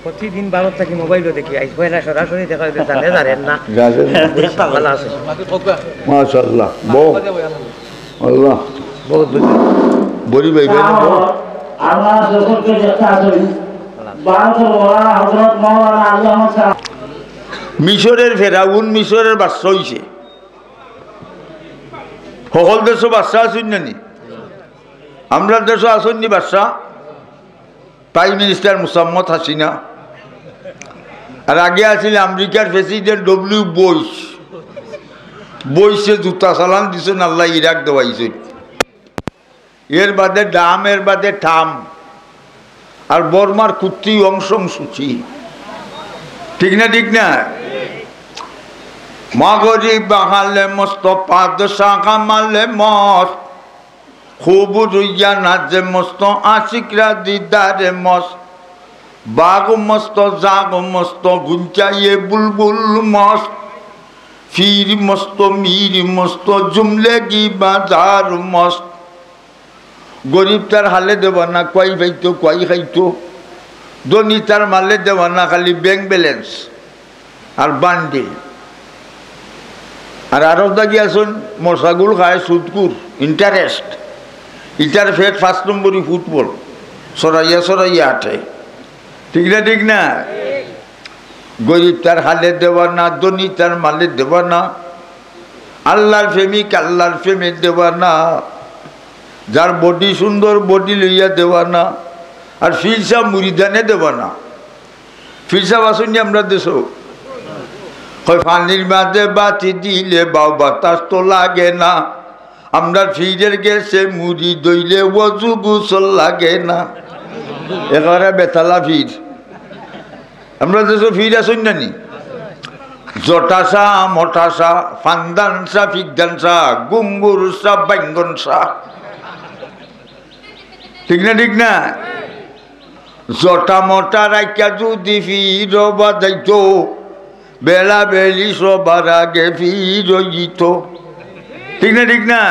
প্রতিদিন ভারত থাকি মোবাইল দেখি আজ পয়লা সরাসরি দেখা জানে জানেন না ভালো আছে মাশাআল্লাহ আল্লাহ বহুত বড়ি ভাই আল্লাহ যতকে দেখতে আসেন ভারতের ওরা হযরত মাওলানা আল্লামা সাহেব মিশরের ফেরাউন মিশরের বাদশা হইছে সকল দেশও বাদশা আছেন নানি আমরা দেশও আছেন নি বাদশা প্রাইম মিনিস্টার মোসাম্মদ হাসিনা আর আগে আছিল আমেরিকার প্রেসিডেন্ট ডব্লিউ বইসে জুতা চালান দিছেন আল্লাহ ইরাক দেওয়াইছে এর বাদে ডাম এর বাদে ঠাম আর বর্মার কুত্তি অংশং সূচি ঠিক না ঠিক না মাগরি বাহালে মস্ত পাদশাহ কামালে মস্ত খুব রুইয়া নাচে মস্ত আশিকরা দিদারে মস্ত বাঘ মস্ত জাগ মস্ত গুঞ্চাইয়ে বুলবুল মস্ত ফির মস্ত মীর মস্ত জুমলেগি বাজার মস্ত গরিব তার হালে দেব না কয় খাইতো কয় খাইতো ধনী তার মালে দেব না খালি ব্যাংক ব্যালেন্স আর বান্ডিল আর আরো দাগি আসুন মশাগুল খায় সুদকুর ইন্টারেস্ট ইটার ফেট 5 নম্বরই ফুটবল সরাইয়া আটে ঠিক না ঠিক না গরিব তার হালে দেওয়া না ধনী তার মালে দেওয়া না আল্লাহর প্রেমিক আল্লাহর প্রেমে দেওয়া না যার বডি সুন্দর বডি লইয়া দেওয়া না আর ফিরসা মুরিদানে দেওয়া না ফিরসা বাসুনি আমরা দেশ পানির মাঝে বাতি দিলে বাউ বাতাস তো লাগে না আমরা ফিরের গেছে মুড়ি দইলে ওযু গোসল লাগে না এবারে বেতালা ফির আমরা দেশ ফির আসুন নানি জটাসা মটাসা ফান্দানসা ফিকদানসা গুঙ্গুরসা বাইঙ্গনসা ঠিক না ঠিক না জটা মটা রাইকা যদি ফির বাজাইতো বেলা বেলি সবার আগে ফির যেত ঠিক না ঠিক না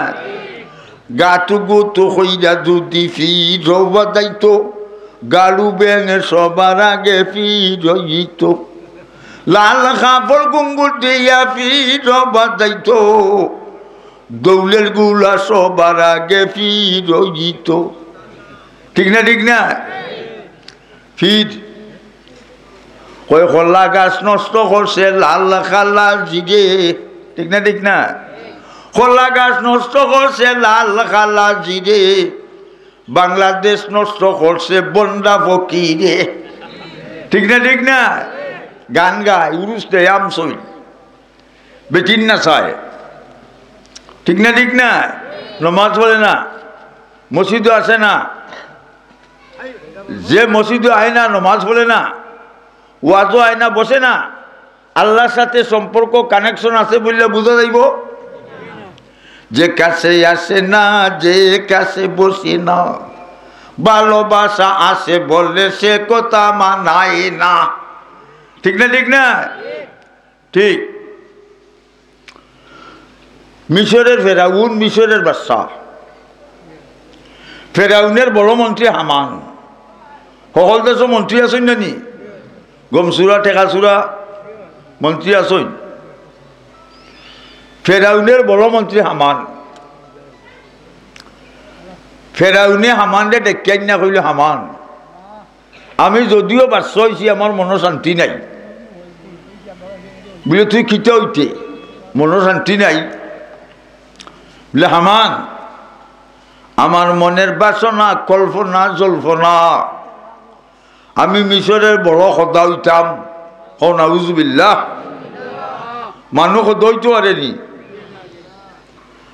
গাতু গুতু হইয়া যদি ফির বাজাইতো গালু ব্যাঙে সবার আগে ফির যেত লাল খাপড় গুঙ্গুর দিয়া ফির বাজাইতো দৌলের গুলা সবার আগে ফির যেত ঠিক না ঠিক না ফির কয় কলা গাছ নষ্ট করছে লাল খালা জিগে ঠিক না ঠিক না কলা গাছ নষ্ট করছে লাল খালা জিরে বাংলাদেশ নষ্ট করছে বন্ডা ফকিরে ঠিক না ঠিক না গান গায় উরুস দেয় আমসই বেটিন না চায় ঠিক না ঠিক না নমাজ বলে না মসজিদও আসে না যে মসজিদে আয় না নমাজ বলে না ওয়াজও আয় না বসে না আল্লাহর সাথে সম্পর্ক কানেকশন আছে বললে বুঝা যাইব যে কাছে আসে না যে কাছে বসে না ভালোবাসা আসে বললে সে কথা মানায় না ঠিক না ঠিক না ঠিক মিশরের ফেরাউন মিশরের বাদশা ফেরাউনের বড় মন্ত্রী হামান সকল দেশ মন্ত্রী আছেন নানি গমচুরা টেকাচুরা মন্ত্রী আছেন ফেরাউনের বড় মন্ত্রী হামান ফেরাউনে হামানরে ডেকাই না কইল হামান আমি যদিও বাদশা হয়েছি আমার মনো শান্তি নাই বলে তুই খিতে হইতে মনো শান্তি নাই বলে হামান আমার মনের বাসনা কল্পনা জল্পনা আমি মিশরের বড় খোদা হইতাম নাউজুবিল্লাহ মানুষ খোদা হইতে পারেনি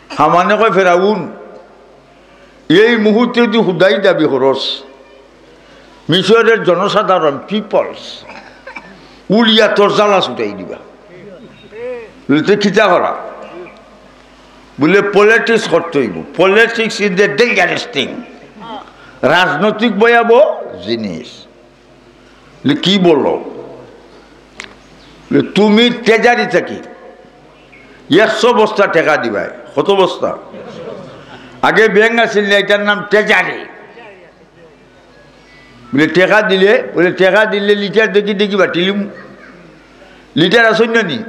হামানে কয় ফেরাউন এই মুহূর্তে তুই হুদাই দাবি খরচ মিশরের জনসাধারণ পিপলস উলিয়া তোর জ্বালা ছুটাই দিবা বলতে খিতা করা বলে পলিটিক্স করতে হইব politics is the dangerous thing রাজনৈতিক ভয়াবহ জিনিস কি বলো তুমি ট্রেজারি থাকি 100 বস্তা টাকা দিবাই কত বস্তা আগে ব্যাংক আছিল না এটার নাম ট্রেজারি বলে টেকা দিলে লিটার দেখি দেখি বাটিলিম লিটার আসন নি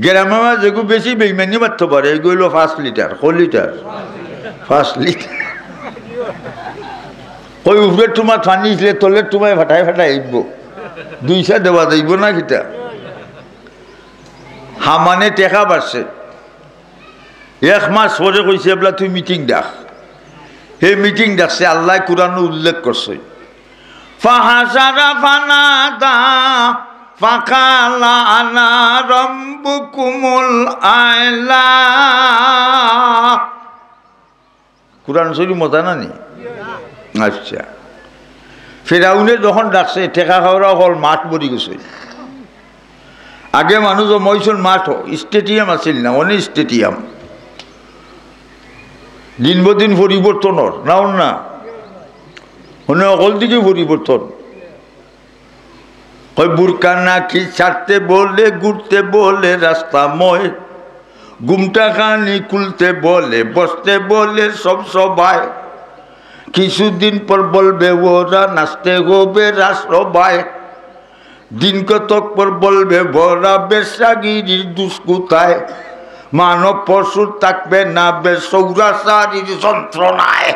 গ্রামে যেগুলো বেশি বেইমানি মারতে পারে এগুলো 5 লিটার 5 লিটার ওই উপরে তোমার পানি দিলে তলে তোমায় ফাটাই আইব 200 দেওয়া যাইব না কিটা হামানে টেকা বাড়ছে 1 মাস পরে কইছে এবলা তুই মিটিং ডাক এই মিটিং ডাকছে আল্লাহ কুরআনে উল্লেখ করছে ফাহাসারা ফানাদা ফাকালা আনা রাব্বুকুমুল আ'লা কুরআন শরীফ মজা না নি আচ্ছা ফেরাউনে যখন ডাকছে টেকা খাওয়া হল মাঠ ভরি গেছে আগে মানুষ মইসুন মাঠ স্টেডিয়াম আছিল না অনেক স্টেডিয়াম দিন বদিন পরিবর্তনের নাও না অনেক অকল দিকে পরিবর্তন ওই বুরকা নাকি ছাড়তে বলে ঘুরতে বলে রাস্তা ময় ঘুমটা খানি খুলতে বলে বসতে বলে সবাই কিছুদিন পর বলবে ওরা নাচতে হবে রাষ্ট্রবাই দিন কতক পর বলবে বড়া বেশাগিরির দুষ্কুতায় মানব পশু থাকবে না বেসৌরাচারীর যন্ত্রণায়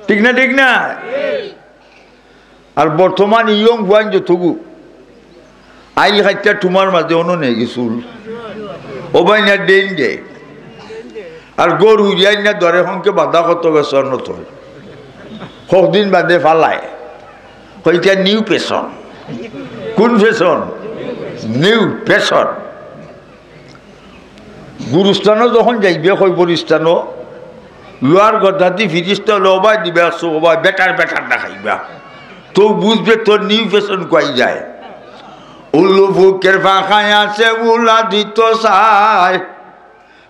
ঠিক না আর বর্তমান ইয়ং ভুয়ান যে থুগু আই হাইটা তোমার মাঝে অন্য নেই গেছুল ওবাই না ডেন গে আর গরু যাই না দরে হংকে বাধা কত গেছর নত কদিন বাদে ফালায় কইটা নিউ পেশন কোন পেশন নিউ পেশন গুরুস্থানও যখন যাইবে কৈবরিস্থানও লোয়ার গদাতি ফিরিস্তা লবাই দিবে সবাই বেটার দেখাইবা তো বুঝবে তোর নিউ ফ্যাশন কই যায় উল্লু বুকের ফাঁকায় আছে উলা দিত সাই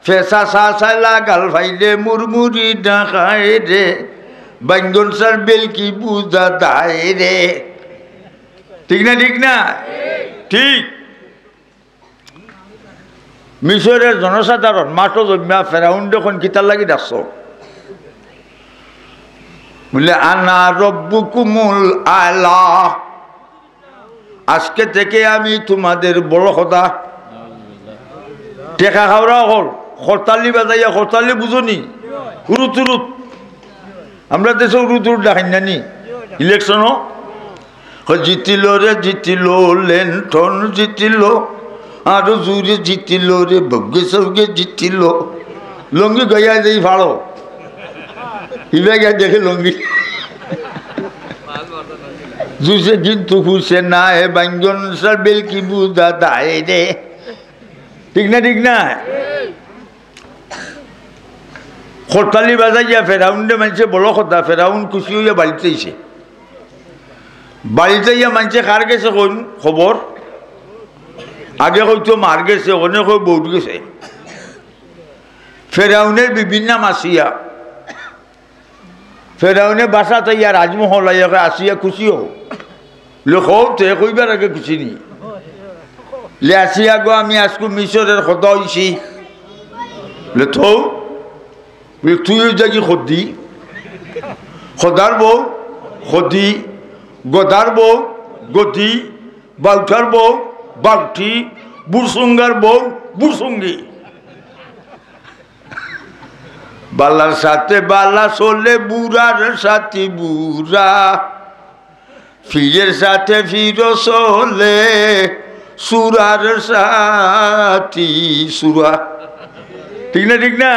ফেসা সাসাই লাগাল ভাইলে মুরমুরি ডাকায় রে বাঙ্গন সার বেলকি বুঝা দায় রে ঠিক না ঠিক মিশরের জনসাধারণ মাঠো জন্মা ফেরাউন যখন কিতার লাগি ডাকছ বলে আনা রব্বুকুমুল আ'লা আজকে থেকে আমি তোমাদের বড় খোদা টেকা খাওয়া হল হরতালি বাজাইয়া হরতালি বুঝনি হুরুত আমরা দেশে হুরুত দেখাই নানি ইলেকশনও জিতিল রে জিতিল লেন্টন জিতিল আরো জুড়ে জিতিল রে বগ্গে সবগে জিতিল লঙ্গি গইয়া যাই ভালো ইবে গিয়ে দেখে লঙ্গি জুসে কিন্তু খুশে না হে বাঙ্গন সার বেলকি বুঝা দায় রে ঠিক না হরতালি বাজাইয়া ফেরাউন্ডে মানুষে বড় কথা ফেরাউন খুশি হইয়া বাড়িতে এসে বাড়িতে ইয়া মানুষে কার গেছে কোন খবর আগে হয়তো মার গেছে অনেক বৌট গেছে ফেরাউনের বিভিন্ন মাসিয়া ফেরাউনে বাসা তাইয়া রাজমহল আসিয়া খুশি হো লোক তে কইবার আগে খুশি নি লে আসিয়া গো আমি আজকে মিশরের খোদা হইছি লে তো তুই যাকি খদ্দি খোদার বউ খদ্দি গদার বউ গদি বাউঠার বউ বাউঠি বুরসুঙ্গার বউ বুরসুঙ্গি বালার সাথে বালা চলে বুড়ার সাথে বুড়া ফিরের সাথে ফির চলে সুরার সাথী সুরা ঠিক না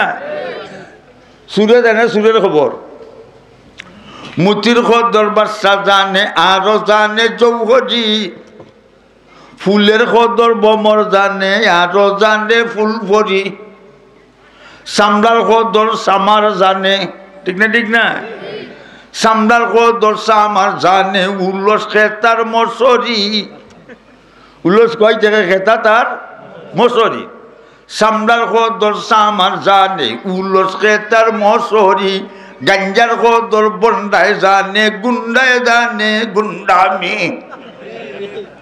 সুরে জানে সুরের খবর মুতির খদর বাচ্চা জানে আরো জানে জৌহরি ফুলের খদর বমর জানে আরো জানে ফুল ভরি সামলার খদর সামার জানে ঠিক না সামলার খদর সামার জানে উল্লস খেতার মশরি উল্লস কয় থেকে খেতা তার মশরি সামলার খদর সামার জানে উল্লস খেতার মশরি গাঞ্জার খদর বন্ডায় জানে গুন্ডায় জানে গুন্ডামি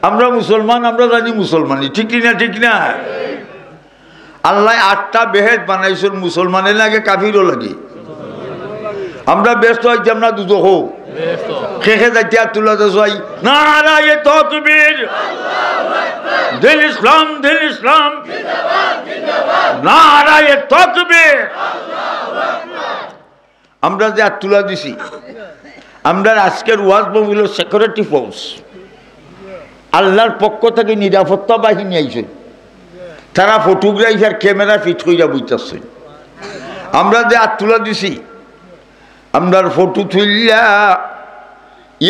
আমরা মুসলমান আমরা জানি মুসলমানি ঠিক না আল্লাহ 8টা বেহেদ বানাইছেন মুসলমানের লাগে কাফিরও লাগে আমরা ব্যস্ত হইতাম না দুটো হো খেখে যাইতে আর তুলাতে চাই নারায়ে তাকবীর দিল ইসলাম নারায়ে তাকবীর। আমরা যে আর তুলা দিছি আমরা আজকের ওয়াজ হইল সিকিউরিটি ফোর্স, আল্লাহর পক্ষ থেকে নিরাপত্তা বাহিনী আইছে, তারা ফটোগ্রাফার ক্যামেরা ফিট কইরা বইতাছে। আমরা যে আর তুলা দিছি আমরার ফটো তুললা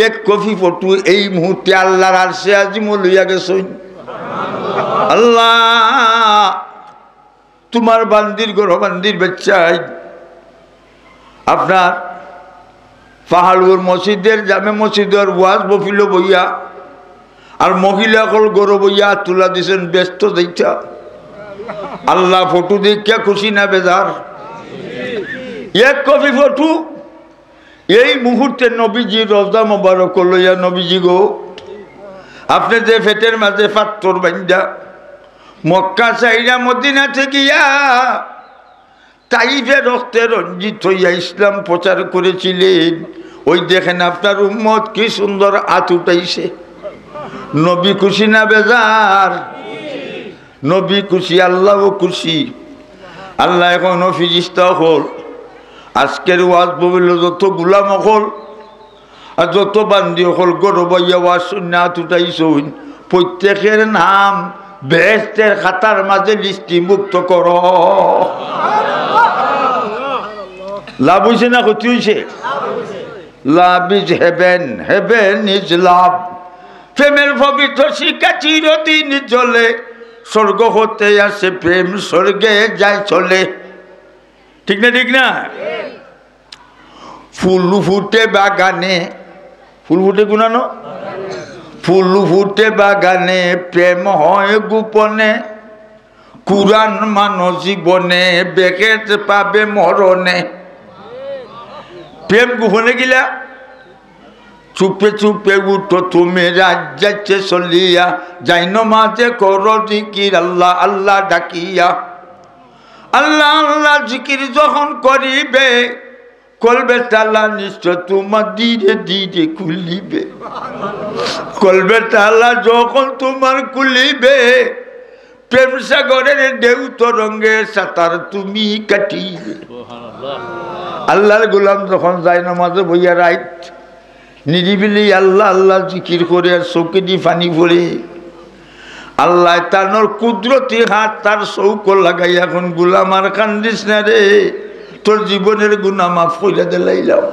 এক কপি ফটো এই মুহূর্তে আল্লাহর আরশে আজিম লইয়া গেছেন। আল্লাহ তোমার বান্দির গরবান্দির বাচ্চাই আপনার পাহাড়ুর মসজিদের জামে মসজিদের ওয়াজ বফিল বইয়া আর মহিলাসকল গরু বইয়া তুলা দিছেন ব্যস্ত দেখা। আল্লাহ ফটো দেখিয়া খুশি না বেজার? এক কপি ফটো এই মুহূর্তে নবীজি রওজা মোবারক লইয়া নবীজি গো আপনি যে ফেটের মাঝে পাত্তর বান্ধা মক্কা চাইরা মদিনা থেকিয়া তাইফে রক্তে রঞ্জিত হইয়া ইসলাম প্রচার করেছিলেন, ওই দেখেন আপনার উম্মত কি সুন্দর হাত উঠাইছে। নবী খুশি না বেজার? নবী খুশি, আল্লাহও খুশি। আল্লাহ এখনো ফিরিস্তা হল আজকের ওয়াজ ববিল যত গুলাম হল আর যত বান্দি হল গরবাইয়া ওয়াজ শূন্য হাত উঠাইছুন প্রত্যেকের নাম বেহেশতের খাতার মাঝে লিস্টিমুক্ত কর। লাভ হয়েছে না ক্ষতি হয়েছে? Love is haven, haven is love. প্রেমের পবিত্র শিক্ষা চিরদিন চলে, স্বর্গ হতে আসে প্রেম স্বর্গে যায় চলে। ঠিক না? ঠিক না? ফুল ফুটে বাগানে, ফুল ফুটে গুনানো, ফুল ফুটে বাগানে প্রেম হয় গোপনে, কুরআন মানো জীবনে বেকেট পাবে মরণে। প্রেম গোপনে গিলা চুপে চুপে উঠো তুমি রাত যাচ্ছে চলিয়া, যাইন মাঝে করো জিকির আল্লাহ আল্লাহ ডাকিয়া। আল্লাহ আল্লাহ জিকির যখন করিবে কলবে তালা নিশ্চয় তোমার ধীরে ধীরে খুলিবে। কলবে তালা যখন তোমার খুলিবে প্রেম সাগরের ঢেউ তরঙ্গে সাঁতার তুমি কাটিবে। আল্লাহর গোলাম যখন যায় নামাজে বইয়া রাইত নিরিবিলি আল্লাহ আল্লাহ জিকির করে আর চৌকে দিয়ে পানি পড়ে আল্লাহ তার কুদরতি হাত তার চৌক লাগাই এখন গোলাম আর কান্দিস না রে, তোর জীবনের গুনাহ মাফ কইরা দিলাম।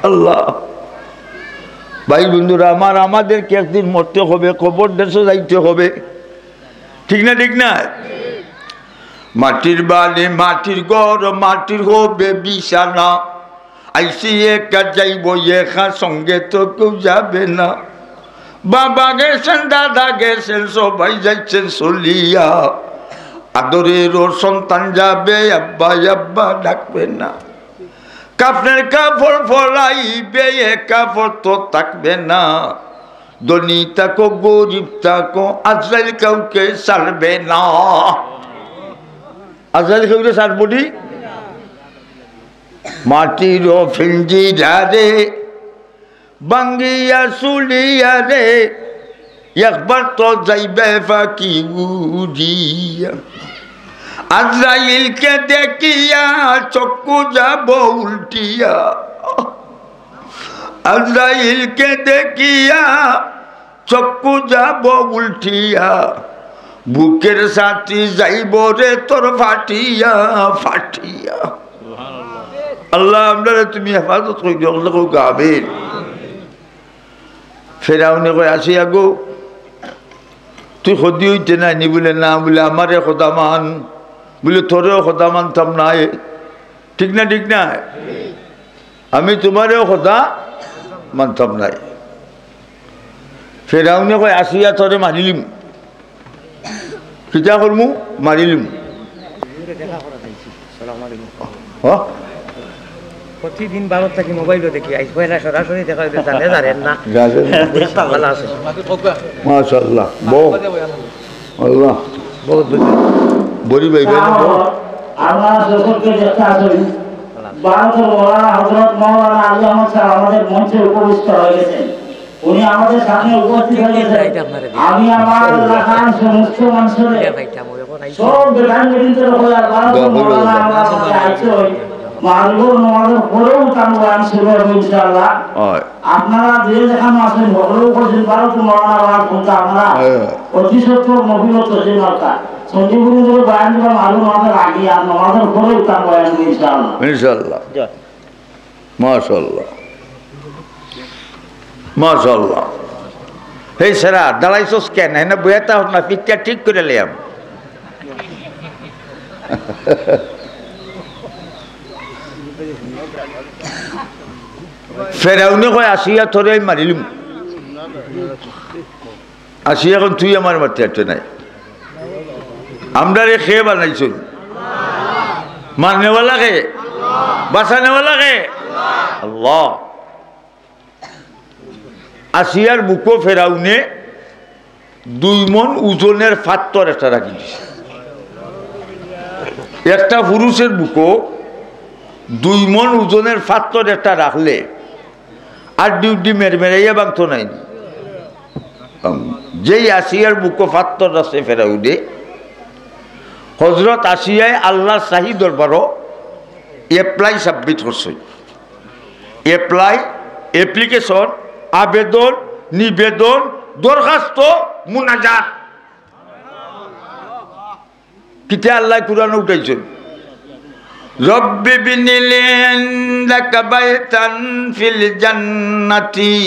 আল্লাহ ভাই বন্ধুরা আমার, আমাদেরকে একদিন মরতে হবে, কবর দেশে যাইতে হবে। ঠিক না? ঠিক না? মাটির বাড়ি মাটির ঘর মাটির হবে বিছানা, আইসি একা যাইব একা সঙ্গে তো কেউ যাবে না। বাবা গেছেন দাদা গেছেন সবাই যাচ্ছেন চলিয়া, আদরের সন্তান যাবে আব্বা আব্বা ডাকবে না। কাপড়ের কাপড় ফলাইবে এ কাপড় তো থাকবে না, ধনী থাকো গরিব থাকো আজরাইল কাউকে ছাড়বে না। আজরাইল কাউকে ছাড়বনি? মাটির ফিঞ্জিরারে বাঙ্গিয়া চুলিয়া রে একবার তো যাইবে ফাঁকি উড়িয়া। আজরাইলকে দেখিয়া চক্ষু যাব উল্টিয়া, আজরাইলকে দেখিয়া চক্ষু যাব উল্টিয়া, বুকের সাথী যাইব রে তোর ফাটিয়া ফাটিয়া। আল্লাহ আমরা তুমি হেফাজত করি গাবেন। ফেরাউনে কই আসিয়া গো তুই সদি হইতে নাই নি? বলে না, বলে আমারে খোদা মান, বলে তোরেও খোদা মানতাম না। ঠিক না? ঠিক না? আমি তোমারেও খোদা মানতাম নাই। ফেরাউনে কই আসিয়া তোরে মারিলিম, কিতা করমু? মারিলিম। প্রতিদিন ভারত থাকি মোবাইল দেখি আইস পয়লা সরাসরি দেখা জানে জানেন না। ভালো আছে মাশাআল্লাহ। আল্লাহ বহুত বড়ি ভাই আমরা সকলকে দেখতে আসুন ভারতের মৌলানা হযরত মাওলানা আলী আহমদ সাহেব আমাদের মঞ্চে উপবিষ্ট হয়ে গেছেন। উনি আমাদের সামনে উপস্থিত হয়ে গেছেন। আমি আমার এলাকার সমস্ত মানুষের সব বেদাঙ্গিনীদের হয়ে ভারতের মৌলানা আমাদের আইছে মারুর নওয়াজের পরেও তার বয়ান শুরু হবে ইনশাআল্লাহ। আপনারা যে যেখানে আছেন ভগলু করছেন ভারতের মৌলানা আওয়াজ শুনতে আমরা অতি সত্য নবীনত যে মাতা সঞ্জীবনী ধরে বয়ান দিলাম মারুর নওয়াজের আগে আর নওয়াজের পরেও তার বয়ান হবে ইনশাআল্লাহ। ইনশাআল্লাহ মাশাআল্লাহ মাশাআল্লাহ। এই সারা দাঁড়াইছস কেন না বইয়াতা না পিকটা ঠিক করে লিয়াম ফেরাউনে কয় আসিয়া তোরে মারিলুম আসিয়া এখন তুই আমার মারতে একটা নাই আমরা রে খেয়ে বানাইছ মারনেওয়ালা কে বাঁচানেওয়ালা কে আল্লাহ। আসিয়ার বুকো ফেরাউনে 2 মণ ওজনের পাথর একটা রাখি দিছে। একটা পুরুষের বুকো 2 মণ ওজনের পাথর একটা রাখলে আর ডিউটি মেরমেরাইয়া বাংতো নাই। যেই আসিয়ার বুকো পাথর আছে ফেরাউনে হজরত আসিয়ায় আল্লাহ শাহী দরবারও এপ্লাই সাবমিট করছে। অ্যাপ্লিকেশন আবেদন নিবেদন দরখাস্ত মুনাজাত কিতা আল্লাহ কুরআনে উঠাইছেন রব্বি বিনিলি ইনদাকা বাইতান ফিল জান্নাতি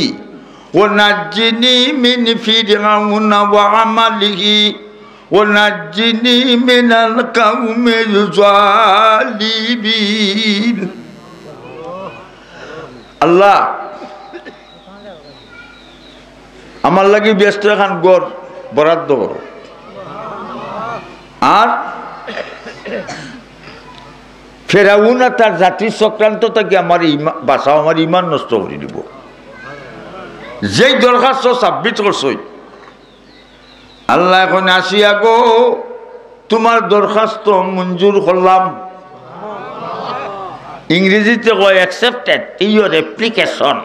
ওয়া নাজ্জিনি মিন ফিরআউনা ওয়া আমালিহি ওয়া নাজ্জিনি মিনাল কাওমিজ জালিমিন। আল্লাহ আমার লাগি ব্যস্ত এখন গড় বরাদ্দ করো আর ফেরাউন আর তার জাতির চক্রান্ত থেকে আমার বাঁচাও, আমার ইমান নষ্ট করে দিব। যেই দরখাস্ত সাবমিট করছই আল্লাহ এখন আসিয়া গো তোমার দরখাস্ত মঞ্জুর করলাম। ইংরেজিতে কয় অ্যাকসেপ্টেড ইউর অ্যাপ্লিকেশন,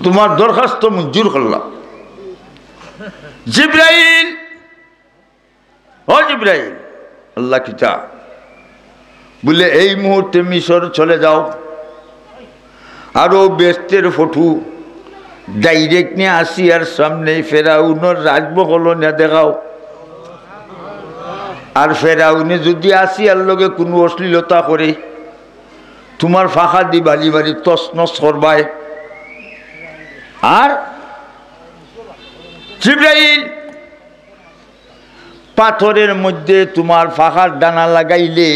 তোমার দরখাস্ত মঞ্জুর করলাম। জিব্রাইল ও জিব্রাইল আল্লাহ কিতা বলে এই মুহূর্তে মিশর চলে যাও, আরো বেস্তের ফটো ডাইরেক্ট নিয়ে আসিয়ার সামনে ফেরাউনের রাজমহল নিয়ে দেখাও। আর ফেরাউনে যদি আসিয়ার লগে কোনো অশ্লীলতা করে তোমার ফাঁকা দি বালি বাড়ি তছনছ করবায়। আর জিব্রাইল পাথরের মধ্যে তোমার ফাঁকার ডানা লাগাইলে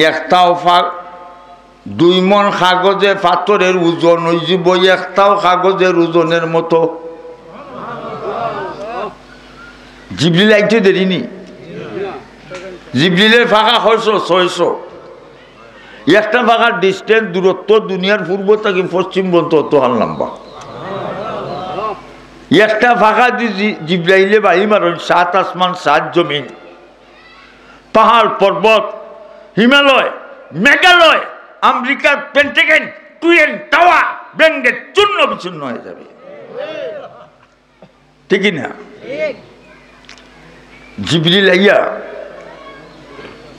একটাও 2 মণ কাগজে পাথরের ওজন হয়ে যাব একটাও কাগজের ওজনের মতো। জিবরিল আইতে দেরিনি, জিবরিলের ফাঁকা 600 একটা ফাঁকার ডিস্টেন্স দূরত্ব দুনিয়ার পূর্ব থেকে পশ্চিম পর্যন্ত অত হাল লম্বা। একটা ফাঁকা জিব্রাইলে বাড়ি মারেন 7 আসমান 7 জমিন, পাহাড় পর্বত, হিমালয়, মেঘালয়, আমেরিকার পেন্টাগন, টুয়েন টাওয়ার ভেঙে চূর্ণ বিচূর্ণ হয়ে যাবে, ঠিক না? জিবরিল আইয়া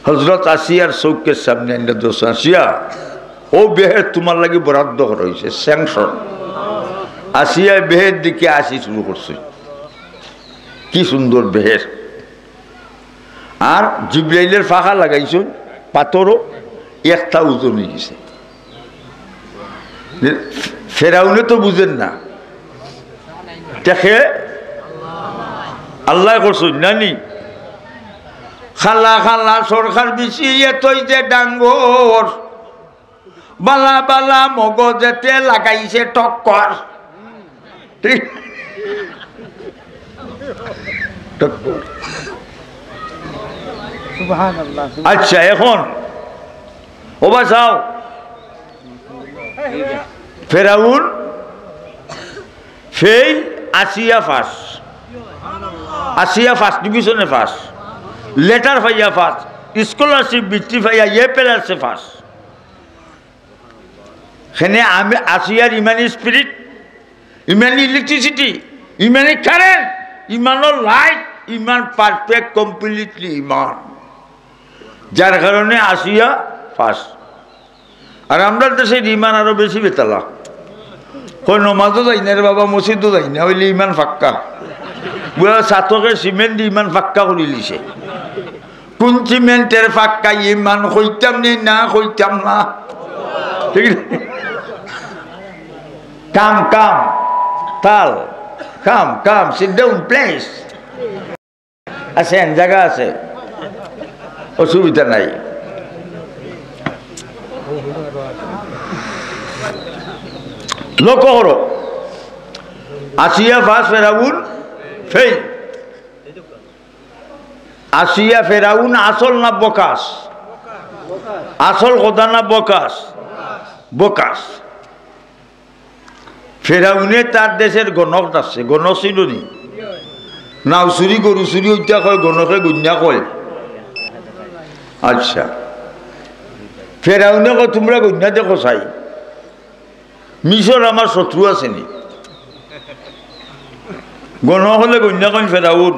হজরত আসিয়ার চৌকের সামনে দোষ আসিয়া ও বেহের তোমার লাগে বরাদ্দ করা হয়েছে, স্যাংশন। আসিয়া বেহের দিকে আসি শুরু করছে, কি সুন্দর বেহের। আর জিব্রাইলের ফাঁকা লাগাইছ পাথরও একটা ওজন হয়ে গেছে। ফেরাউনে তো বুঝেন না, দেখে আল্লাহ করছেন নানি খালা খালা সরকার বেশি এতই যে ডাঙ্গর বালা বালা মগজেতে লাগাইছে টক্কর। আচ্ছা এখন ওবা চাও ফেরাউন ফেল, আসিয়া ফার্স্ট, আসিয়া ফার্স্ট ডিভিশনে ফার্স্ট, লেটার পাইয়া ফার্স্ট, স্কলারশিপ বৃত্তি পাইয়া পেলারছে ফার্স্ট সেনে আমি আসিয়ার ইমানি স্পিরিট ইমানি ইলেকট্রিসিটি ইমানি কারেন্ট ইমানের লাইট ইমান পারফেক্ট কমপ্লিটলি ইমান যার কারণে আসিয়া ফার্স্ট আর আমরা দেশের ইমান আরো বেশি বেতালা কই নমাজও যাই না রে বাবা মসজিদও যাই না হইলে ইমান ফাক্কা ছাত্রকে সিমেন্ট দিয়ে ইমান ফাক্কা করে লিছে কোন সিমেন্টের ফাক্কা ইমান হইতাম নি না হইতাম না ঠিক কাম কাম তাল কাম কাম সিট ডাউন প্লেস আছেন জায়গা আছে অসুবিধা নাই লক্ষ্য করো আসিয়া ফাস ফেরাউন ফেল আসিয়া ফেরাউন আসল না বকাস আসল কথা না বকাস বকাস ফেরাউনে তার দেশের গণক আছে গণক ছিল নি নাও চুরি গরু চুরি হত্যা কয় গণকে গুন্যা কয় আচ্ছা ফেরাউনে কয় তোমরা গুন্যা দেখো চাই মিশর আমার শত্রু আছে নি গণক হলে গুন্যা কয় ফেরাউন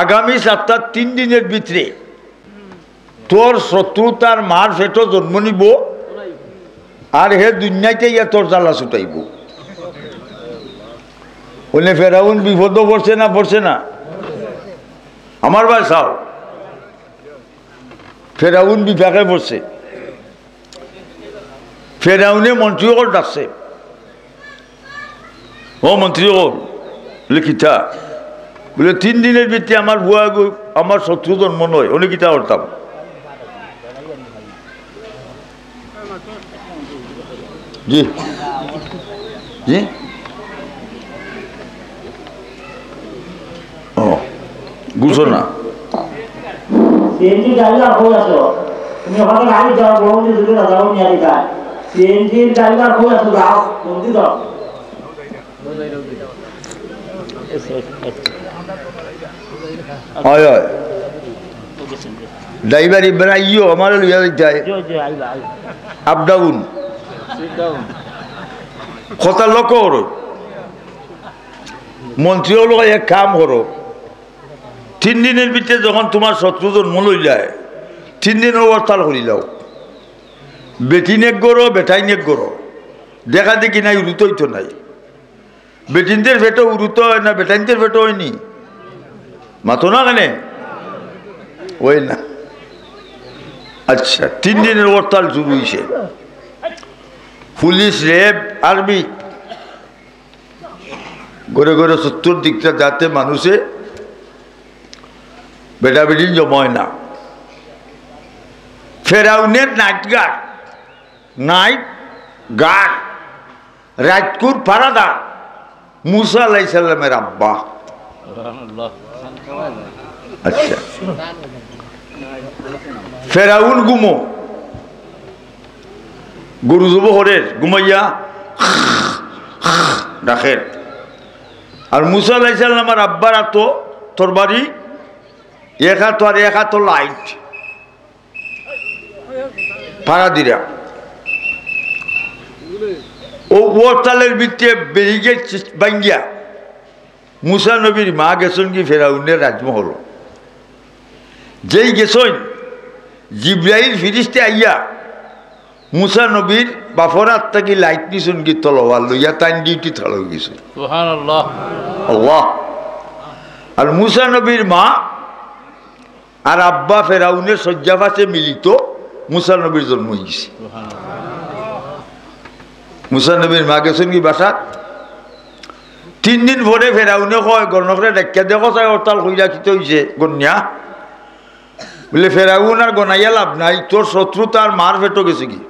আগামী সপ্তাহ 3 দিনের ভিতরে তোর শত্রু তার মার ফেটো জন্ম নিব আর হে দুনিয়াতে ইয়া তোর জ্বালা ছুটাইব বলে ফেরাউন বিপদ পড়ছে না আমার ভাই চাও ফেরাউন বিপাকে পড়ছে ফেরাউনে মন্ত্রীসকল ডাকছে ও মন্ত্রীসকল লিখিতা বলে 3 দিনের ভিতরে আমার বুয়া আমার শত্রু জন্ম নয় উনি কিতা করতাম জি জি ও বুঝো না সিএনজি ড্রাইভার হয়ে আছো তুমি ওখানে গাড়ি যাও বহুদিন দূরে যাও নিয়ে দিতা সিএনজি ড্রাইভার হয়ে আছো যাও জলদি যাও হয় হয় ড্রাইভার ইব্রাহিম আমার লিয়া যায় আপ ডাউন কথা লক্ষ্য করো মন্ত্রী হলো এক কাম করো 3 দিনের ভিতরে যখন তোমার শত্রু জন্ম লই যায় 3 দিনের অবস্থাল করি যাও বেটি নেক গরো বেটাই নেক গরো দেখা দেখি নাই উরুতই তো নাই বেটিনদের ফেটো উরুত হয় না বেটাইনদের ফেটো হয়নি মাতো না কেন ওই না আচ্ছা 3 দিনের হরতাল শুরু হয়েছে পুলিশ র্যাব আর্মি ঘরে ঘরে 70 দিকটা যাতে মানুষে বেটা বেটিন জমায় না ফেরাউনের নাইট গার্ড রাজকুর ফারাদা মুসা আলাইহিস সালামের আব্বা আচ্ছা ফেরাউন গুমো গরু জব হরের ঘুমাইয়া ডাকের আর মুসা আলাইহিস সালামের আব্বার তো তোর বাড়ি এক হাত আর এক হাত লাইট ভাড়া দিরা ও ওরতালের ভিতরে বেরিয়ে বাঙ্গিয়া মুসা নবীর মা গেছেন কি ফেরাউনের রাজমহল যেই গেছেন জিব্রাইল ফিরিস্তে আইয়া মুসা নবীর বাফর আত্মাকে লাইট নিছেন কি তলোয়ার লইয়া তাই ডিউটি থালো গেছে সুবহানাল্লাহ আল্লাহ আর মুসা নবীর মা আর আব্বা ফেরাউনের শয্যাপাশে মিলিত মুসা নবীর জন্ম হয়েছে মুসা নবীর মা গেছেন কি বাসা 3 দিন পরে ফেরাউনে কয় গণকরে ডাক্কা দেখো চাই হরতাল কইরা কি হইছে গন্যা বলে ফেরাউন আর গনাইয়া লাভ নাই তোর শত্রু তার মার ফেটো গেছে কি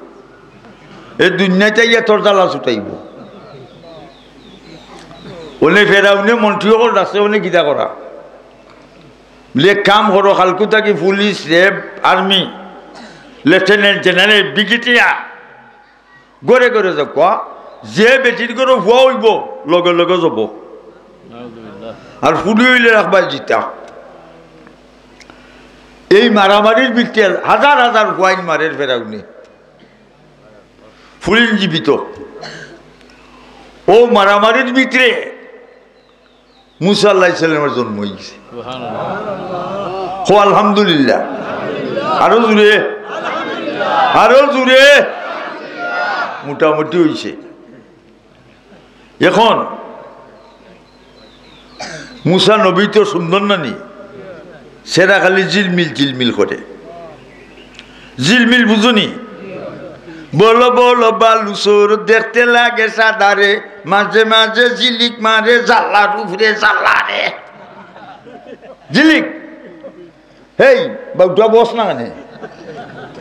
এই দুনিয়াতে ইয়া তোর জ্বালা ছুটাইব বলে ফেরাউনে মন্ত্রী সকল আছে উনি গীতা করা বলে কাম করো কালকু থাকি police RAB army lieutenant general brigadier গড়ে গড়ে যাক যে বেটির করে ভুয়া হইব লগে লগে যাব আর ফুলি হইলে রাখবা জিতা এই মারামারির ভিত্তি হাজার হাজার ওয়াইন মারের ফেরাউনি ফুলিন জীবিত ও মারামারির ভিতরে মুসা আলাইহিস সালামের জন্ম হয়েছে আলহামদুলিল্লাহ আরো জুড়ে মোটামুটি হয়েছে এখন মুসা নবী তো সুন্দর নানি সেরা খালি জিলমিল করে জিলমিল বুঝুনি বলো বলো বালুসোর দেখতে লাগে সাদারে মাঝে মাঝে ঝিলিক মারে জাল্লার উপরে জাল্লারে ঝিলিক হেই বাবুটা বস না মানে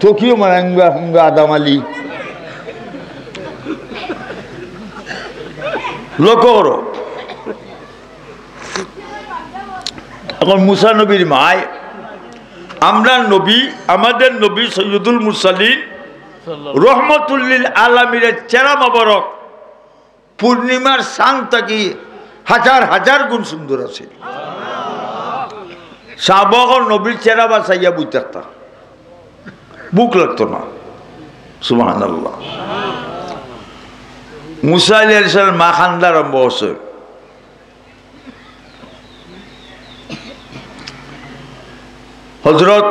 তোকিও মারাঙ্গা হুঙ্গা আদামালি লক্ষ্য করো এখন মুসা নবীর মায় আমরা নবী আমাদের নবী সৈয়দুল মুরসালিন রহমতুল্লিল আলামিনের চেহারা মোবারক পূর্ণিমার চাঁদ থাকি হাজার হাজার গুণ সুন্দর আছে সাহাবাগণ নবীর চেহারা বাছাইয়া বুঝ থাকতাম বুক লাগতো না সুবহানাল্লাহ মুসা আলাইহিস সালাম মা খান্দা আরম্ভ হচ্ছে হযরত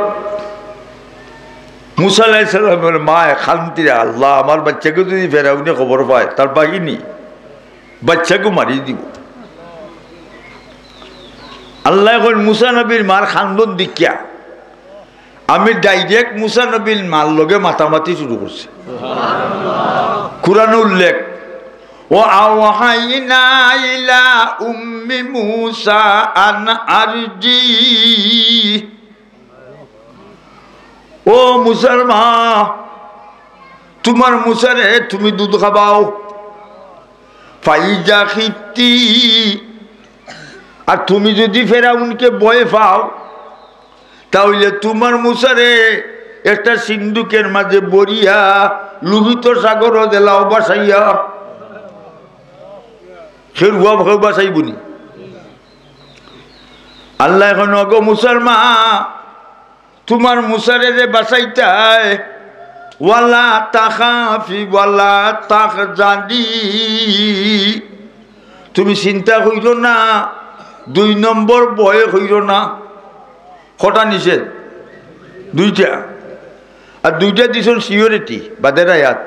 মুসা আলাইহিস সালামের মা খান্তিরা আল্লাহ আমার বাচ্চাকে যদি ফেরাউনি খবর পায় তার বাহিনী বাচ্চাকে মারিয়ে দিব আল্লাহ এখন মুসা নবীর মার খান্দন দিকিয়া আমি ডাইরেক্ট মুসা নবীর মার লগে মাতামাতি শুরু করছি কুরআনে উল্লেখ ও আওহাইনা ইলা উম্মি মুসা আন আরজি ও মুসার মা তোমার মুসারে তুমি দুধ খাবাও ফাইজা খিতি আর তুমি যদি ফেরাউনকে ভয় পাও তাহলে তোমার মুসারে একটা সিন্ধুকের মাঝে বরিয়া লোহিত সাগর দেলাও বাসাইয়া খেরুয়া ভয় বাসাইবনি আল্লাহ এখন অগো মুসার মা তোমার মুসারে যে বাসাইতায় ওয়ালা তাখাফি ওয়ালা তাহজানি তুমি চিন্তা কইরো না 2 নম্বর ভয় হইরো না কটা নিষেধ 2টা আর 2টা দিছেন সিওরিটি বাদের আয়াত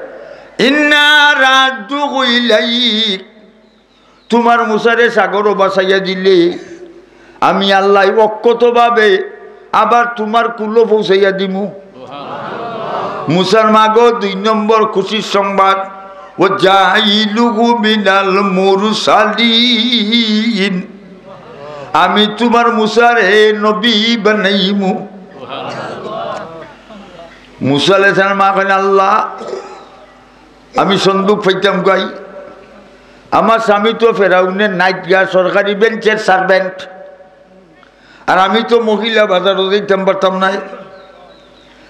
ইন্না রাদ্দু ইলাইক তোমার মুসারে সাগর বাসাইয়া দিলে আমি আল্লাহ অক্ষতভাবে আবার তোমার কুলো পৌঁছাইয়া দিমু মুসার মাগো 2 নম্বর খুশির সংবাদ ও জাইলুহু মিনাল মুরসালিন আমি তোমার মুসারে নবী বানাইমু মুসা আলাইহিস সালাম মা কইলেন আল্লাহ আমি সন্দুক পাইতাম গাই আমার স্বামী তো ফেরাউনের নাইট গার্ড সরকারি বেঞ্চের সার্ভেন্ট আর আমি তো মহিলা বাজারও দিতাম পারতাম নাই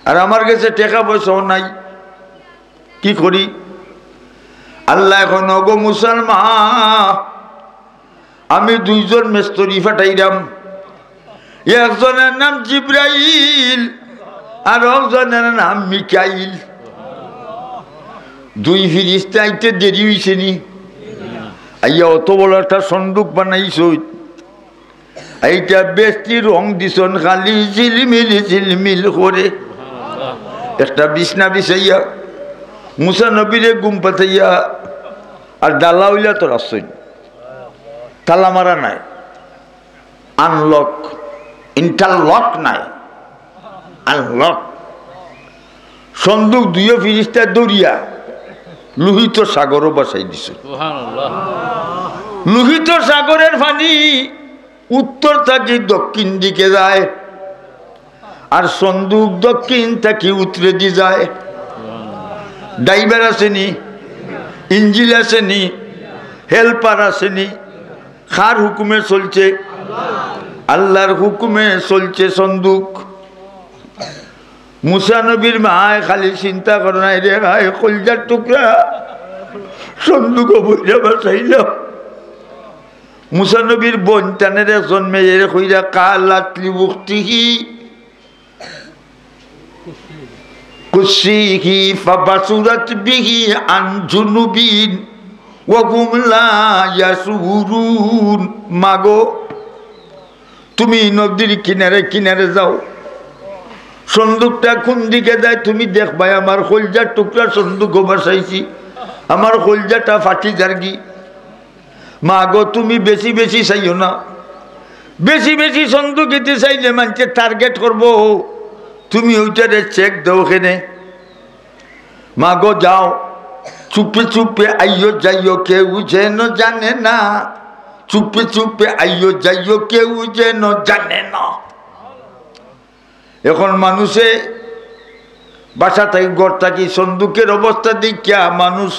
আর আমার কাছে টাকা পয়সাও নাই কি করি আল্লাহ এখন অগো মুসলমান আমি 2 জন মিস্ত্রি পাঠাইলাম একজনের নাম জিব্রাইল আর একজনের নাম মিকাইল 2 ফেরেশতা আইতে দেরি হইছে নি আইয়া অত বড় একটা সন্দুক বানাইছ এইটা বেশি রং দিছন খালি ঝিলমিল করে একটা বিছনা বিছাইয়া মুসা নবীরে ঘুম পাতাইয়া আর ডালা হইলা তোর আসছেন তালা মারা নাই আনলক ইন্টারলক নাই আনলক সন্দুক 2 ফেরেশতা দরিয়া লোহিত সাগরও বাসাই দিছে লোহিত সাগরের পানি উত্তর থেকে দক্ষিণ দিকে যায় আর সন্দুক দক্ষিণ থেকে উত্তরে দিয়ে যায় ড্রাইভার আসেনি ইঞ্জিল আসেনি হেল্পার আসেনি কার হুকুমে চলছে আল্লাহর হুকুমে চলছে সন্দুক মুসা নবীর মায় খালি চিন্তা করে নাই রে ভাই কলজার টুকরা সন্দুক বইরা বাসাইল মুসা নবীর বোন টানের একজন মেয়ের কইরা কালাতলি মুক্তিহি কুসিহি ফাবাসুরাত বিহি আন জুনুবিন ওয়া হুম লা ইয়াসুরুন। মাগো তুমি নদীর কিনারে কিনারে যাও, সন্দুকটা কোন দিকে যায় তুমি দেখবাই। আমার কলজার টুকরা সন্দুক বসাইছি, আমার কলজাটা ফাটি যারগি। মা গো তুমি বেশি বেশি চাইও না, বেশি বেশি সন্দুক দিতে চাইলে মানুষে টার্গেট করবো, তুমি ওইটারে চেক দাও ওখানে। মা গো যাও, চুপে চুপে আইয়ো যাইও, কেউ যেন জানে না, চুপে চুপে আইয়ো যাইও, কেউ যেন জানে না। এখন মানুষে বাসা থাকি ঘর থাকি সন্দুকের অবস্থা দেখিয়া মানুষ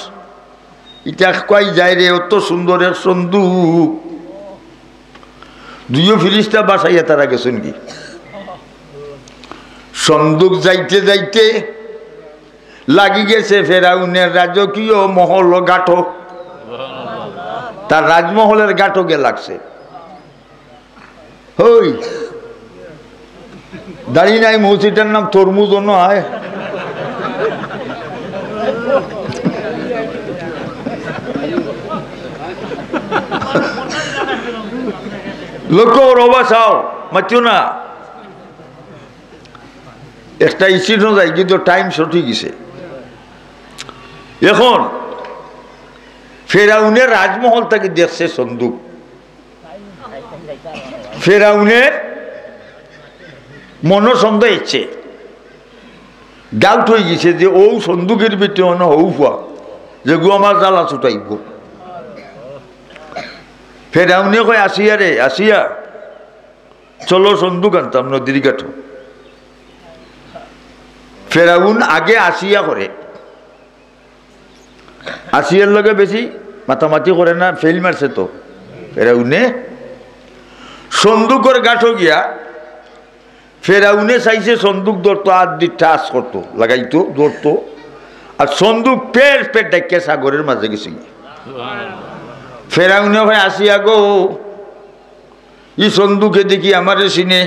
এটা কই যায় রে, অত সুন্দর এক সন্দুক। দুইও ফিরিস্তা বাসাইয়া তারা গেছেন কি সন্দুক যাইতে যাইতে লাগি গেছে ফেরাউনের রাজকীয় মহল গাঠো, তার রাজমহলের গাঠকে লাগছে। হই দাঁড়িয়ে নাই মসজিদটার নাম তরমুজ নয়, লোক অবাসাও মাতিও না। একটা ইস্যু যায় কিন্তু টাইম সঠিক গেছে। এখন ফেরাউনের রাজমহল থেকে দেখছে সন্দুক, ফেরাউনের মনসন্দ এসছে, ডাউট হয়ে গেছে যে ও সন্দুকের ভিতরে অন্য হৌফা যে গু আমার জ্বালা ছুটাইব। ফেরাউনে কয় আসিয়া রে আসিয়া, চলো সন্দুক আনতাম নদীর কাঠো। ফেরাউন আগে আসিয়া করে, আসিয়ার লগে বেশি মাতামাতি করে না, ফেল মারছে তো। ফেরাউনে সন্দুকের গাঠো গিয়া ফেরাউনে চাইছে সন্দুক ধরতো, আর দি টাচ করতো, লাগাইতো, ধরতো, আর সন্দুক পেট পেট ডাকিয়া সাগরের মাঝে গেছে। ফেরাউনে ভাই আসিয়া গো, ই সন্দুকে দেখি আমারে চিনে।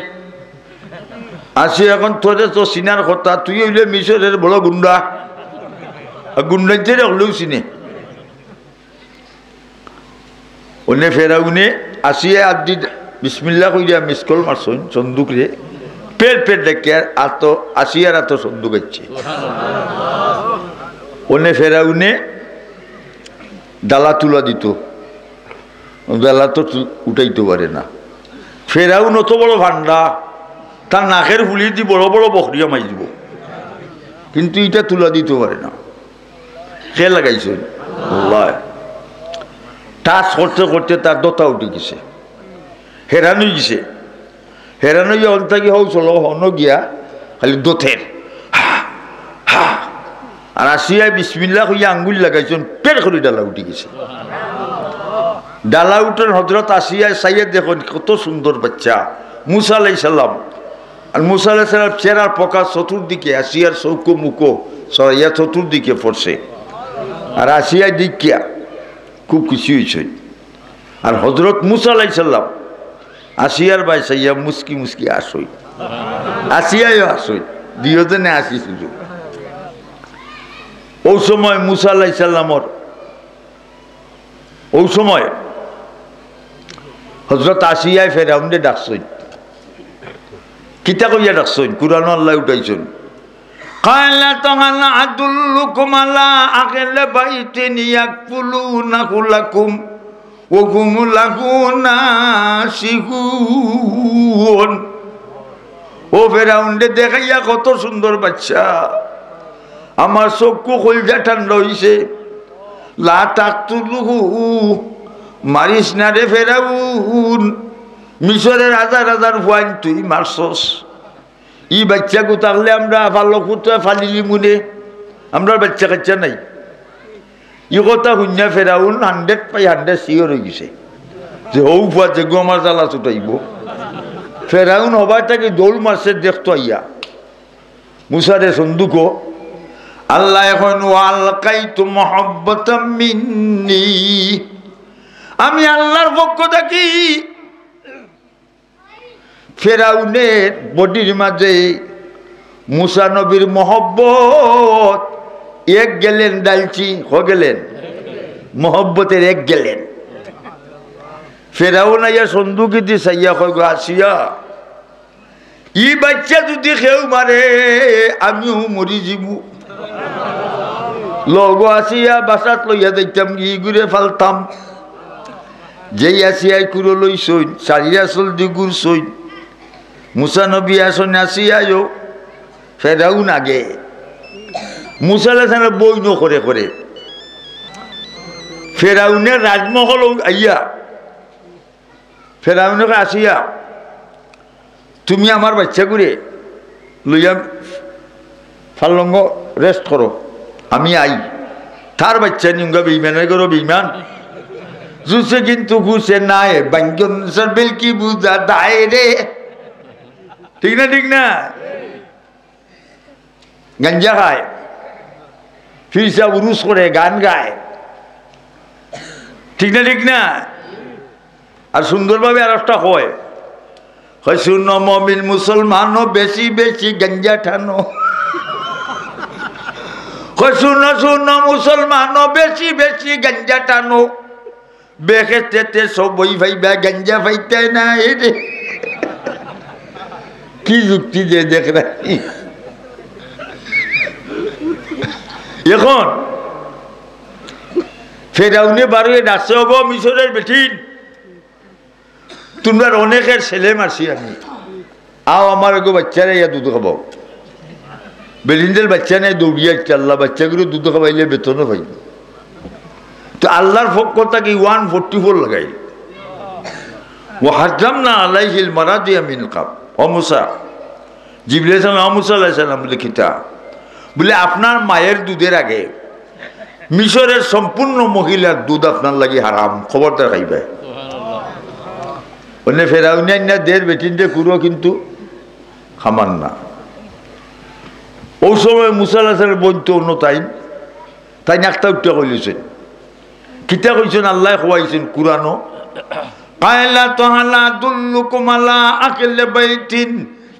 আসি এখন তোরে তো চিনার কথা, তুই হইলে মিশরের বড় গুন্ডা, গুন্ডাইতে হলেও চিনে। ওনে ফেরাউনে আসিয়া আদি বিসমিল্লাহ কইরা মিসকল মারছইন সন্দুক রে, পেট পেট দেখে আর তো আসিয়ার এত সন্দুক আছে। ওনে ফেরাউনে ডালা তুলা দিত, ডালা তো উঠাইতে পারে না। ফেরাউন অত বড় ভান্ডা, তার নাকের ফুলি দিয়ে বড় বড় বকরিয়া মাই দিব, কিন্তু এটা তুলা দিতে পারে না। সে লাগাইছে টাচ করতে করতে তার দতা উঠে গেছে, হেরান হয়ে গেছে। হেরান হইয়া অন থাকি হও চলো হন গিয়া খালি দোথের আর আসিয়ায় বিসমিল্লাহ হইয়া আঙ্গুল লাগাইছেন, পেট করে ডালা উঠে গেছে। ডালা উঠেন হজরত আসিয়ায় সাইয়া দেখুন কত সুন্দর বাচ্চা মুসা আলাইহিস সালাম। আর মুসা আলাইহিস সালাম চেরার পকা চতুর্দিকে, আসিয়ার চৌকো মুখো সরাইয়া চতুর্দিকে পড়ছে। আর আসিয়ায় দিকিয়া খুব খুশি হয়েছে। আর হজরত মুসা আলাইহিস সালাম আসিয়ার বাই সাইয়া মুস্কি মুস্কি আসই, আসিয়ায় আসই, দুজনে আসি সুযোগ। ওই সময় মুসা আলাইহিস সালামর ওই সময় হজরত আসিয়ায় ফেরাউন্ডে ডাকছইন, কিতা কইয়া ডাকছইন, কুরআন আল্লাহ উঠাইছেন। কালা তাআলা আদুল্লুকুম আলা আহলি বাইতিন ইয়াকফুলুনাহু লাকুম ওয়া হুম লাহু নাসিহুন। ও ফেরাউন্ডে দেখাইয়া কত সুন্দর বাচ্চা, আমার চক্ষু কলজা ঠান্ডা হইছে। লা তাকতুলুহু, মারিস না রে ফেরাউন, মিশরের হাজার হাজার ফুয়াইন তুই মারছস। ই বাচ্চা কো থাকলে আমরা ভালো কুতা ফালিলি মুনে, আমরা বাচ্চা কাচ্চা নাই। ই কথা শুনিয়া ফেরাউন 100/100 শিওর হয়ে গেছে যে হৌ ফুয়া যে গো আমার জ্বালা ছুটাইব। ফেরাউন হবার তাকে দৌড় মারছে দেখতো আইয়া মুসারে সন্দুক। আল্লাহ এখন ওয়ালকাইতু মুহাব্বাতাম মিন্নি, আমি আল্লাহর পক্ষ থাকি ফেরাউনের বডির মাঝে মুসা নবীর মহব্বত এক গেলেন ডালচি গেলেন মহব্বতের এক গেলেন ফেরাউন আইয়া সন্দুকি দি চাইয়া কয় গো আসিয়া ই বাচ্চা যদি কেউ মারে আমিও মরি যাবো লগ আসিয়া বাসাত লইয়া যাইতাম ই ঘুরে ফালতাম যেই আসিয়াই কুড়ো লই সইন সারিয়া চল দি গুড় সইন মুসা নবী আসন আসিয়াও ফেরাউন আগে মুসালে বই ন করে করে ফেরাউনের রাজমহল আইয়া ফেরাউনকে আসিয়া তুমি আমার বাচ্চা করে লইয়া ফালঙ্গ রেস্ট করো আমি আই তার বাচ্চা নিঙ্গা বেইমানে করো বেইমান জুসে কিন্তু ঘুষে নাই বাঙ্গন সরবেল কি বুঝা দায় রে ঠিক না ঠিক না গাঞ্জা খায় ফিরসা উরুস করে গান গায় ঠিক না ঠিক না আর সুন্দরভাবে আর একটা হয় শুন মমিন মুসলমানও বেশি বেশি গাঞ্জা ঠানো শুন শুন মুসলমানও বেশি বেশি গাঞ্জা টানো বেখেতে সবই ভাইবা গাঞ্জা ভাইতে না রে কি যুক্তি যে দেখ রাখি এখন ফেরাউনে বারোয় ডাকছে হবো মিশরের বেঠিন তোমরা অনেকের ছেলে মারছি আমি আও আমার গো বাচ্চারা ইয়া দুধ খাবো বেলিন্দের বাচ্চা নেই দৌড়িয়ে আল্লাহ বাচ্চাগুলো দুধ খাবাইলে বেতনও পাইব তো আল্লাহর পক্ষ থেকে 144 লাগাই ও হাজাম না আলাইহিল মারাদিয়া মিন কাব ও মুসা জিবরিল মুসা আলাইহিস সালাম লিখিতা বলে আপনার মায়ের দুধের আগে মিশরের সম্পূর্ণ মহিলার দুধ আপনার লাগি হারাম খবরদার খাইবে অন্য ফেরাউনিয়া দের বেটিনতে কুরো কিন্তু খামান না ওই সময় মুসা আলাইহিস সালাম বলতে অন্য তাই নাকটা উঠতে কইলেছেন কিতা কইছেন আল্লাহ খোয়াইছেন কুরআনও কায়লা তাআলা দুল্লুকুম আলা আকলি বাইতিন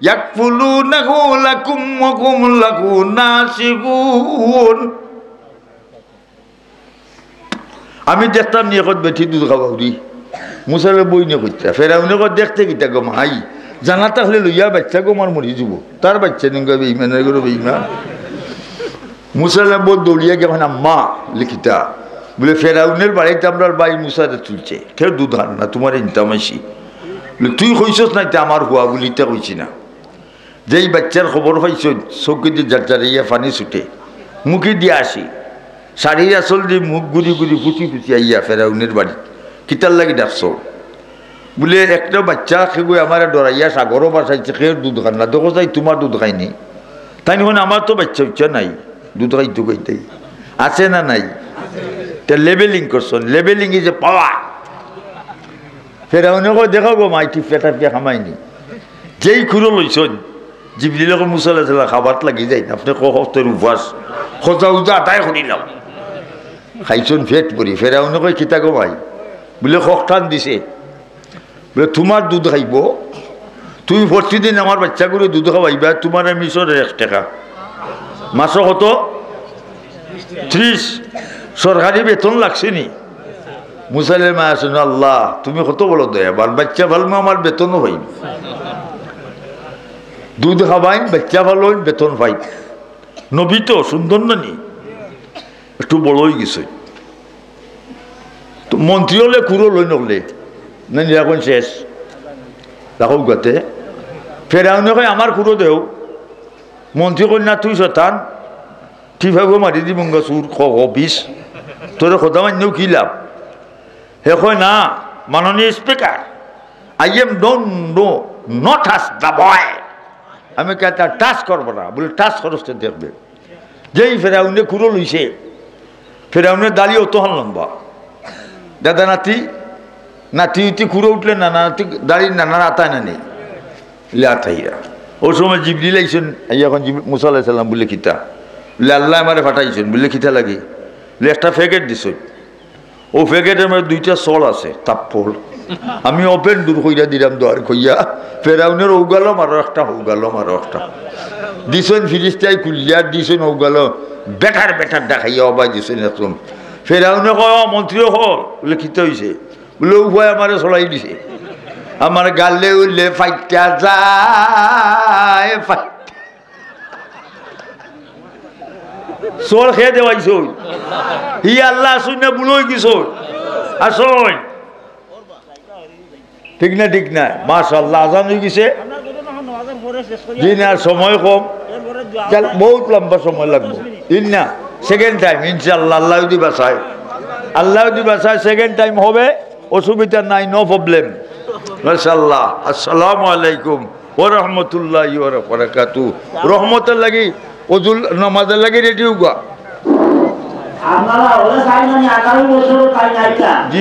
ইয়াকফুলুনাহু লাকুম ওয়া হুম লাহু নাসিগুন আমি দেখতাম নিয়ে কত বেটি দুধ খাওয়াউরি মুসারে বই নিয়ে কইতা ফেরাউনে কত দেখতে কিতা গো মাই জানা তাহলে লইয়া বাচ্চা গো মার মরি যাব তার বাচ্চা নিঙ্গা বেঈমানের গো বেঈমান মুসালে বল দৌড়িয়া গেছেন আম্মা লিখিতা বলে ফেরাউনের বাড়িতে আমরা বাই মুসারে তুলছে কেউ দুধ হান না তোমার ইনতামাইছি বলে তুই কইছস না আমার হুয়া বলিতে কইছি না যেই বাচ্চার খবর পাইছ চৌকি দিয়ে জারজারিয়া পানি ছুটে মুখে দিয়ে আসি শাড়ির আসল দিয়ে মুখ গুড়ি গুড়ি ফুচি ফুচি আইয়া ফেরাউনের বাড়ি কিতার লাগি ডাকছ বলে একটা বাচ্চা খেয়ে আমার ডরাইয়া সাগরও বাসাইছে খেয়ে দুধ খান না দেখো যাই তোমার দুধ খাইনি তাই নিখন আমার তো বাচ্চা উচ্চা নাই দুধ খাইতো খাইতেই আছে না নাই লেবেলিং করছেন লেবেলিং ইজ এ পাওয়ার ফেরাউনে দেখা গো মাইটি পেটা পেয়ে খামাইনি যেই খুঁড়ো লইছেন জিবরিলকে মুসা আলাইহিস সালাম খাবার লাগি যায় আপনি কখতের উপাস খোঁজা উজা আদায় করিলাম খাইছেন ফেট পরি ফেরাউনে কই কিতা গো ভাই বলে খটান দিছে বলে তোমার দুধ খাইব তুমি প্রতিদিন আমার বাচ্চাগুলো দুধ খাওয়াইবা তোমার মিশরের 1 টাকা মাসে কত 30 সরকারি বেতন লাগছে নি মুসাইলের মা আসেন আল্লাহ তুমি কত বড় দয়াবান বাচ্চা ভালো আমার বেতনও হইব দুধ খাওয়াইন বাচ্চা ভালো বেতন পাই নবী তো সুন্দর না নি একটু বড় হয়ে গেছে তো মন্ত্রী হলে কুড়ো লই নকলে না এখন শেষ রাখো গাতে ফেরাউনে কয় আমার কুড়ো দেও মন্ত্রী কই না তুই শতান ঠিক ভাবে মারি দি মঙ্গা সুর বিষ তোর কথা মান্যও কি লাভ হে কয় না মাননীয় speaker I am don't know not touch the boy আমি কে তার টাচ করবো না বলে টাচ খরচটা দেখবে যেই ফেরাউনে কুড়ো লইছে ফেরাউনের দাড়ি অত হল লম্বা দাদা নাতি নাতি উতি কুড়ো উঠলে না নাতি দাড়ি নানা আতায় না নেই আতাইরা ওই সময় জিবরিল আইছেন এখন মুসা আলাইহিস সালাম বলে কিতা বলে আল্লাহ আমারে ফাটাইছেন বলে কিতা লাগে একটা প্যাকেট দিছ ও প্যাকেটের মধ্যে 2টা সল আছে তাপ্পল আমি ওপেন দূর কইরা দিলাম দর কইয়া ফেরাউনের ও গেলাম আরো একটা দিছেন ফিরিস্তাই কুলিয়ার দিছেন ও গেল বেটার বেটার দেখাইয়া অবাই দিছেন এরকম ফেরাউনে কয় মন্ত্রী হল বলে খিতে হয়েছে বলে উভয় আমারে চলাই দিছে আমার গালে উঠলে ফাইটা যায় চোর খেয়ে দেওয়াইছ হি আল্লাহ শুনে বুলই গেছ আসন ঠিক না ঠিক না মাশাআল্লাহ আজান হয়ে গেছে দিন আর সময় কম বহুত লম্বা সময় লাগবে দিন না সেকেন্ড টাইম ইনশাআল্লাহ আল্লাহ যদি বাঁচায় আল্লাহ যদি বাঁচায় সেকেন্ড টাইম হবে অসুবিধা নাই নো প্রবলেম মাশাআল্লাহ আসসালামু আলাইকুম ওয়া রাহমাতুল্লাহি ওয়া বারাকাতুহু রহমতের লাগি ওজুল নামাজের লাগি রেডি হোগা আপনারা ওরা চাই না আগামী বছর তাই নাইটা জি